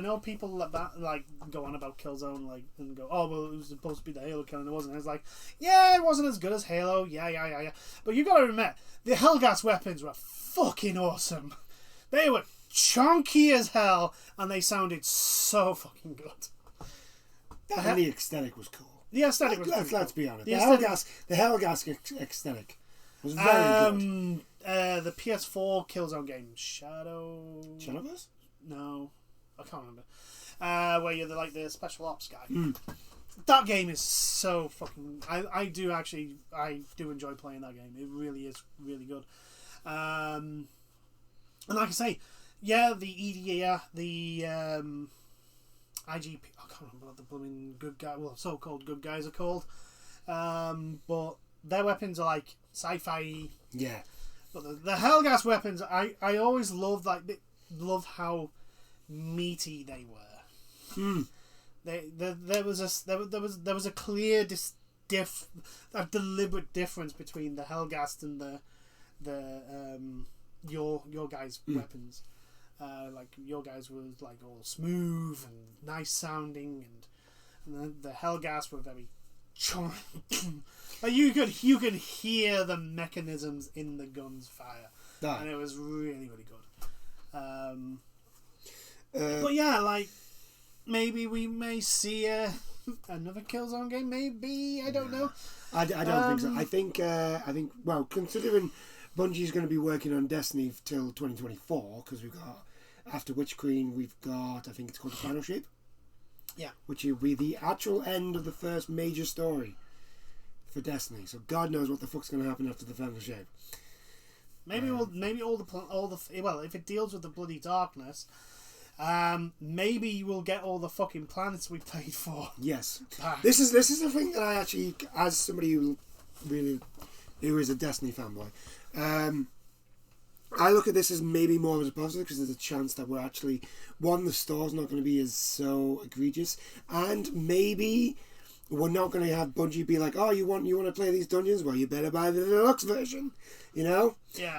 know people that like go on about Killzone, like, and go, oh well, it was supposed to be the Halo Killer, and it wasn't. It's like, yeah, it wasn't as good as Halo. Yeah. But you got to admit, the Hellgas weapons were fucking awesome. They were chunky as hell, and they sounded so fucking good. And the aesthetic was cool. The aesthetic was Let's be honest. The aesthetic- Hellgas aesthetic was very good. The PS4 Killzone game, Shadowverse? No, I can't remember. Where you're the special ops guy. That game is so fucking. I do enjoy playing that game. It really is really good. And like I say, yeah, the EDA, the IGP. I can't remember what the blooming good guy. Well, so-called good guys are called. But their weapons are like sci-fi. Yeah. But the Hellgas weapons, I always loved how meaty they were. There was a clear a deliberate difference between the Hellgas and your guys' weapons. Like your guys was like all smooth and nice sounding, and the Hellgas were very. Like you could hear the mechanisms in the guns fire, and it was really really good. But yeah, like maybe we may see another Killzone game. Maybe I don't know. I don't think so. I think well, considering Bungie's going to be working on Destiny till 2024, because we've got after Witch Queen, we've got I think it's called the Final Shape. Yeah. Which will be the actual end of the first major story for Destiny. So God knows what the fuck's going to happen after the Final Shape. Maybe all the well, if it deals with the bloody darkness, maybe we'll get all the fucking planets we paid for. Yes. Back. This is the thing that I actually, as somebody who is a Destiny fanboy, I look at this as maybe more as a positive, because there's a chance that we're actually, the store's not going to be as so egregious, and maybe we're not going to have Bungie be like, oh, you want to play these dungeons? Well, you better buy the deluxe version, Yeah.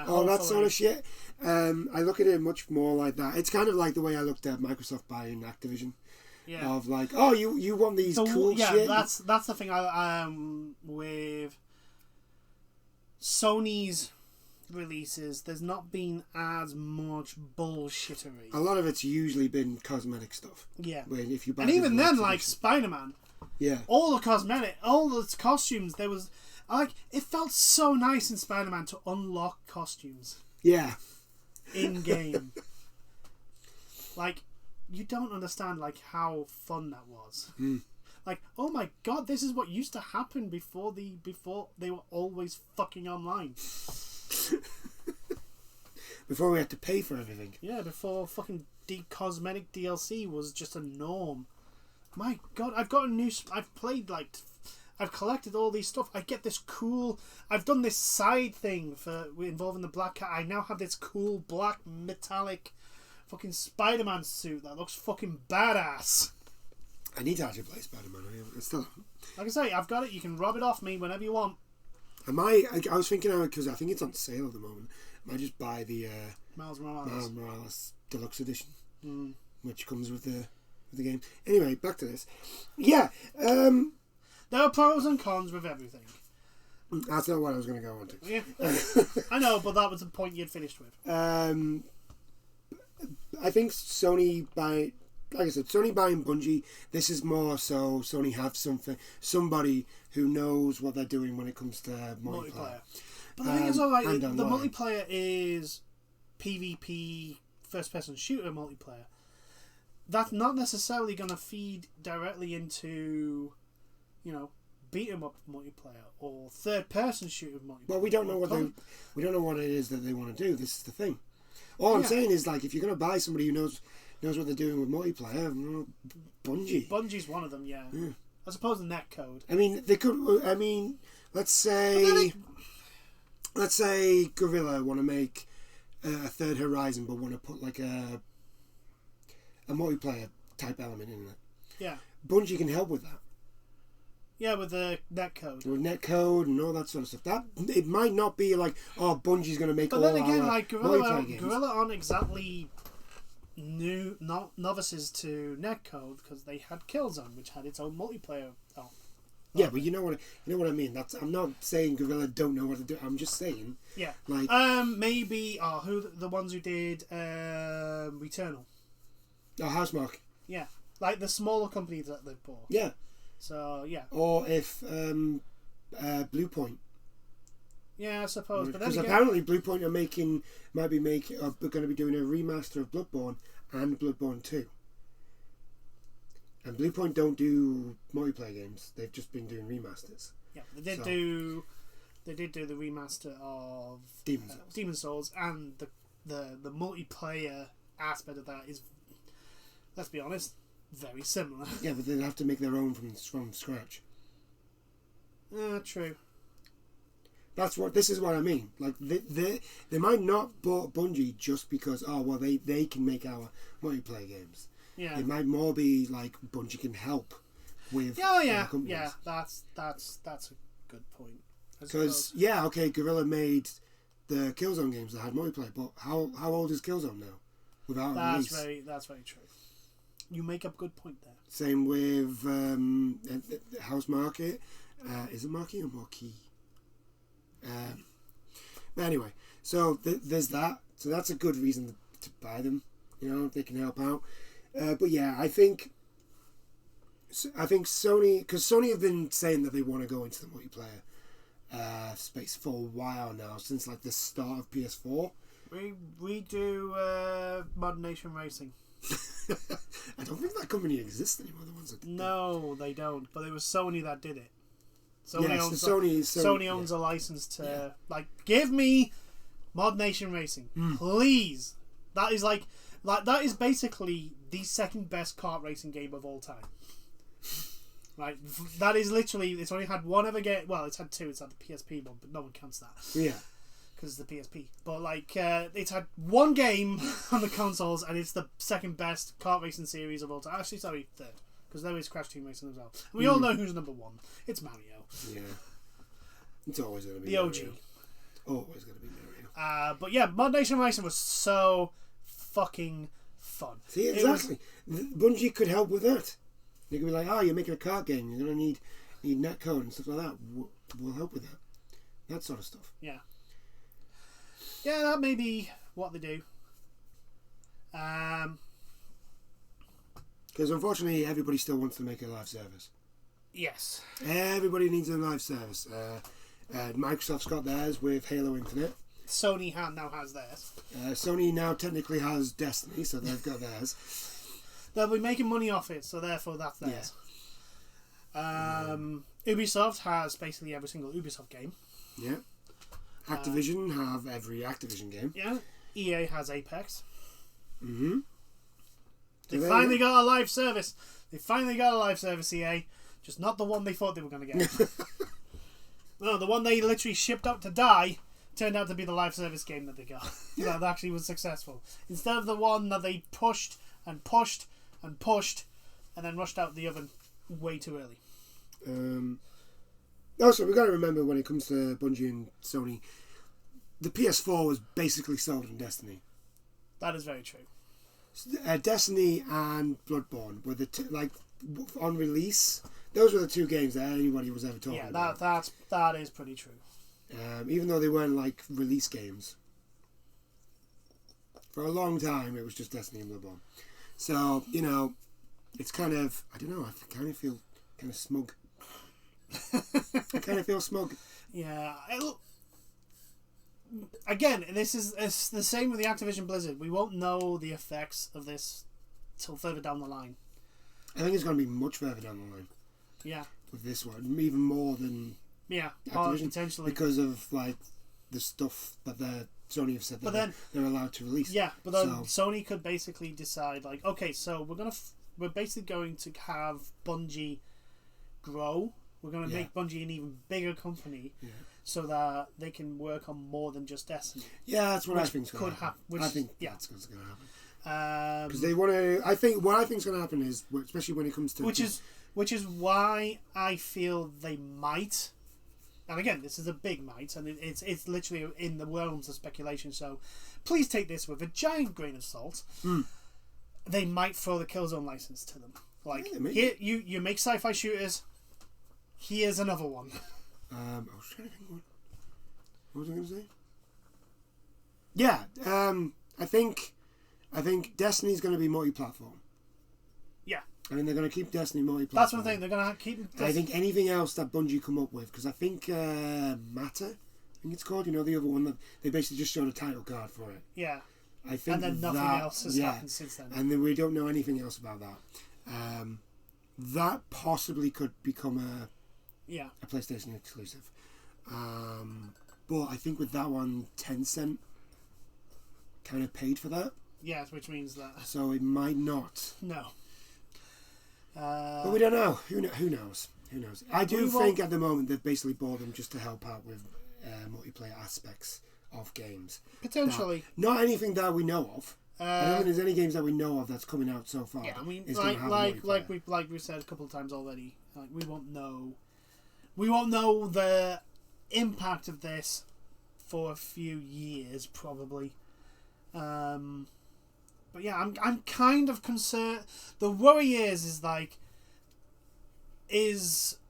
all that sort of shit. I look at it much more like that. It's kind of like the way I looked at Microsoft buying Activision. Yeah. Of like, oh, you want these cool shit? Yeah, that's the thing. With Sony's releases, there's not been as much bullshittery. A lot of it's usually been cosmetic stuff. Yeah. Where if you buy, and even then, like Spider-Man, yeah, all the costumes, there was it felt so nice in Spider-Man to unlock costumes. Yeah. In game. Like, you don't understand how fun that was. Like, oh my god, this is what used to happen before they were always fucking online. Before we had to pay for everything. Yeah, before fucking cosmetic DLC was just a norm. My God, I've got a new. I've played I've collected all these stuff. I get this cool. I've done this side thing for involving the Black Cat. I now have this cool black metallic fucking Spider-Man suit that looks fucking badass. I need to actually play Spider-Man. I still. Like I say, I've got it. You can rob it off me whenever you want. I was thinking, because I think it's on sale at the moment, I might just buy the Miles Morales Deluxe Edition, which comes with the game. Anyway, back to this. Yeah. There are pros and cons with everything. That's not what I was going to go on to. Yeah, I know, but that was the point you'd finished with. I think Sony buying Bungie, this is more so Sony have somebody who knows what they're doing when it comes to multiplayer. But the thing is, alright, the online. multiplayer is PvP, first-person shooter multiplayer. That's not necessarily going to feed directly into, beat 'em up multiplayer or third-person shooter multiplayer. Well, we don't know what it is that they want to do. This is the thing. All I'm saying is, if you're going to buy somebody who knows what they're doing with multiplayer, Bungie. Bungie's one of them, yeah. I suppose the netcode. I mean, they could. I mean, let's say Guerrilla want to make a third Horizon, but want to put a multiplayer type element in it. Yeah. Bungie can help with that. Yeah, with the netcode. With netcode and all that sort of stuff. That it might not be Bungie's going to make. But then again, Guerrilla aren't exactly novices to netcode because they had Killzone, which had its own multiplayer. Yeah, but you know what I mean. I'm not saying Guerrilla don't know what to do. I'm just saying. Yeah. Maybe the ones who did Returnal. Oh, Housemarque. Yeah, the smaller companies that they bought. Yeah. So yeah. Or if Bluepoint. Yeah, I suppose. But because apparently Bluepoint are going to be doing a remaster of Bloodborne and Bloodborne 2. And Bluepoint don't do multiplayer games; they've just been doing remasters. Yeah, they did do the remaster of Demon's Souls, and the multiplayer aspect of that is, let's be honest, very similar. Yeah, but they'd have to make their own from scratch. True. This is what I mean. They might not bought Bungie just because they can make our multiplayer games. Yeah. It might more be Bungie can help with. Yeah. That's a good point. Because Guerrilla made the Killzone games that had multiplayer, but how old is Killzone now? Without a release. That's very true. You make a good point there. Same with Housemarque. Is it Marquee or Marquee? But anyway, so there's that. So that's a good reason to buy them. They can help out. But yeah, I think Sony, because Sony have been saying that they want to go into the multiplayer space for a while now, since the start of PS4. We do Mod Nation Racing. I don't think that company exists anymore. The ones that did no, they don't. But it was Sony that did it. Sony owns a license to give me Mod Nation Racing, please. That is that is basically the second best kart racing game of all time. Right, that is literally. It's only had one ever game. Well, it's had two. It's had the PSP one, but no one counts that. Yeah. Because it's the PSP. But it's had one game on the consoles, and it's the second best kart racing series of all time. Actually, sorry, third. Because there is Crash Team Racing as well. And we all know who's number one. It's Mario. Yeah. It's always going to be the Mario. OG. Always going to be Mario. But yeah, Mod Nation Racing was so fucking fun. See, exactly. Bungie could help with that. They could be like, you're making a kart game. You're going to need netcode and stuff like that. We'll help with that. That sort of stuff. Yeah. Yeah, that may be what they do. Because unfortunately, everybody still wants to make a live service. Yes. Everybody needs a live service. Microsoft's got theirs with Halo Infinite. Sony now has theirs. Sony now technically has Destiny, so they've got theirs. They'll be making money off it, so therefore that's theirs. Yeah. Ubisoft has basically every single Ubisoft game. Yeah. Activision have every Activision game. Yeah. EA has Apex. Mm-hmm. They finally got a live service. They finally got a live service, EA. Just not the one they thought they were going to get. No, the one they literally shipped out to die turned out to be the live service game that they got. That actually was successful. Instead of the one that they pushed and pushed and pushed and then rushed out the oven way too early. Also, we've got to remember when it comes to Bungie and Sony, the PS4 was basically sold on Destiny. That is very true. Destiny and Bloodborne were on release. Those were the two games that anybody was ever talking about. Yeah, that is pretty true. Even though they weren't like release games. For a long time, it was just Destiny and Bloodborne. So, it's kind of, I don't know, I kind of feel kind of smug. I kind of feel smug. Yeah. Again, it's the same with the Activision Blizzard. We won't know the effects of this till further down the line. I think it's going to be much further down the line. Yeah. With this one, even more than Activision, potentially because of like the stuff that Sony have said that they're allowed to release. Yeah, but then Sony could basically decide like, okay, so we're basically going to have Bungie grow. We're going to make Bungie an even bigger company, so that they can work on more than just Destiny. Yeah, that's what I think could happen. I think that's what's going to happen. Because they want to. I think what I think is going to happen is, especially when it comes to which is why I feel they might. And again, this is a big might, and it's literally in the realms of speculation. So, please take this with a giant grain of salt. They might throw the Killzone license to them. Like, here you make sci-fi shooters. Here's another one. I was trying to think what was I going to say? Yeah, I think Destiny's going to be multi-platform. Yeah. I mean, they're going to keep Destiny multi-platform. That's one thing. They're going to keep. I think anything else that Bungie come up with, because I think Matter, I think it's called. The other one that they basically just showed a title card for it. Yeah. I think, and then nothing else has happened since then. And then we don't know anything else about that. That possibly could become a PlayStation exclusive. But I think with that one, Tencent kind of paid for that. Yes, which means that. So it might not. No. But we don't know. Who knows? Who knows? I do think at the moment they've basically bought them just to help out with multiplayer aspects of games. Potentially. Not anything that we know of. I don't think there's any games that we know of that's coming out so far. Yeah, I mean, like we said a couple of times already. Like, we won't know the impact of this for a few years probably. But yeah, I'm kind of concerned. The worry is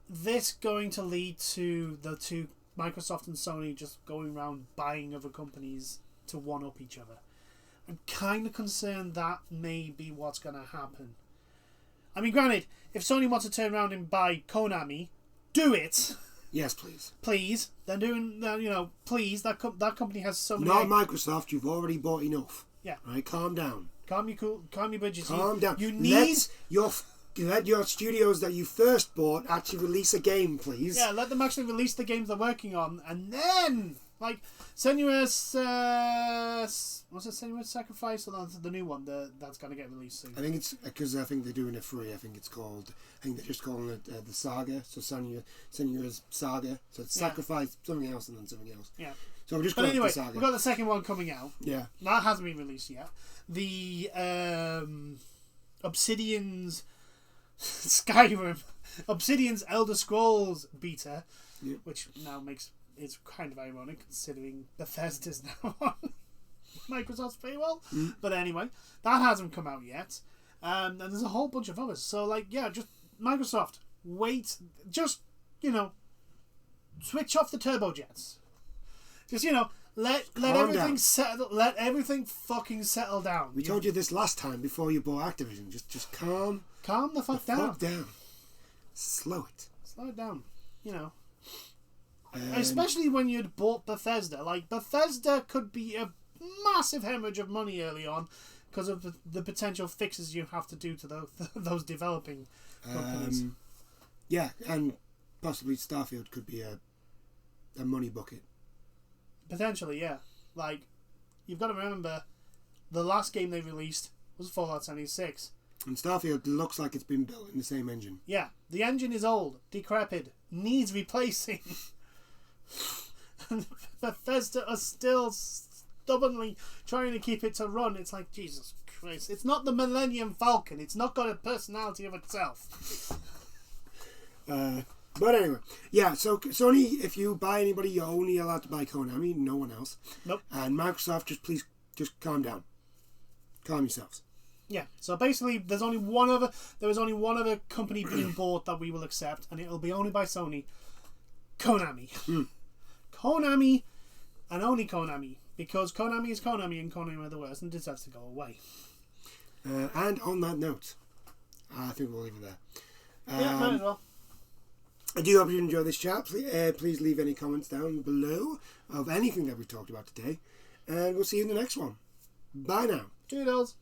this going to lead to the two, Microsoft and Sony, just going around buying other companies to one up each other? I'm kind of concerned that may be what's going to happen. I mean, granted, if Sony wants to turn around and buy Konami, do it. Yes, please. Please. They're doing, please. That company has so many. Not Microsoft. You've already bought enough. Yeah. Right. Calm down. Calm your bridges. Calm down. You need let your studios that you first bought actually release a game, please. Yeah, let them actually release the games they're working on, and then Senua's Senua's Sacrifice, or that's the new one that's going to get released soon. I think it's because I think they're doing it free. I think they're just calling it the Saga. So Senua's Saga. So it's Sacrifice, something else, and then something else. Yeah. So we're just calling it the Saga. We've got the second one coming out. Yeah. That hasn't been released yet. The Obsidian's Skyrim, Obsidian's Elder Scrolls beta, which now it's kind of ironic considering Bethesda's now on Microsoft's paywall. But anyway, that hasn't come out yet. And there's a whole bunch of others. So just Microsoft, wait, just switch off the turbojets. Just let everything settle. Let everything fucking settle down. We told you this last time before you bought Activision. Just calm the fuck down. Slow it down. Especially when you'd bought Bethesda. Bethesda could be a massive hemorrhage of money early on because of the potential fixes you have to do to those developing companies. Yeah, and possibly Starfield could be a money bucket. Potentially, yeah. You've got to remember, the last game they released was Fallout 76. And Starfield looks like it's been built in the same engine. Yeah, the engine is old, decrepit, needs replacing. And Bethesda are still stubbornly trying to keep it to run. It's like, Jesus Christ. It's not the Millennium Falcon. It's not got a personality of itself. But anyway, yeah, so Sony, if you buy anybody, you're only allowed to buy Konami, no one else. Nope. And Microsoft, just calm down. Calm yourselves. Yeah, so basically there is only one other company being bought that we will accept, and it'll be only by Sony. Konami. Konami, and only Konami. Because Konami is Konami, and Konami are the worst, and deserves to go away. And on that note, I think we'll leave it there. Yeah, might as well. I do hope you enjoyed this chat. Please leave any comments down below of anything that we talked about today. And we'll see you in the next one. Bye now. Toodles.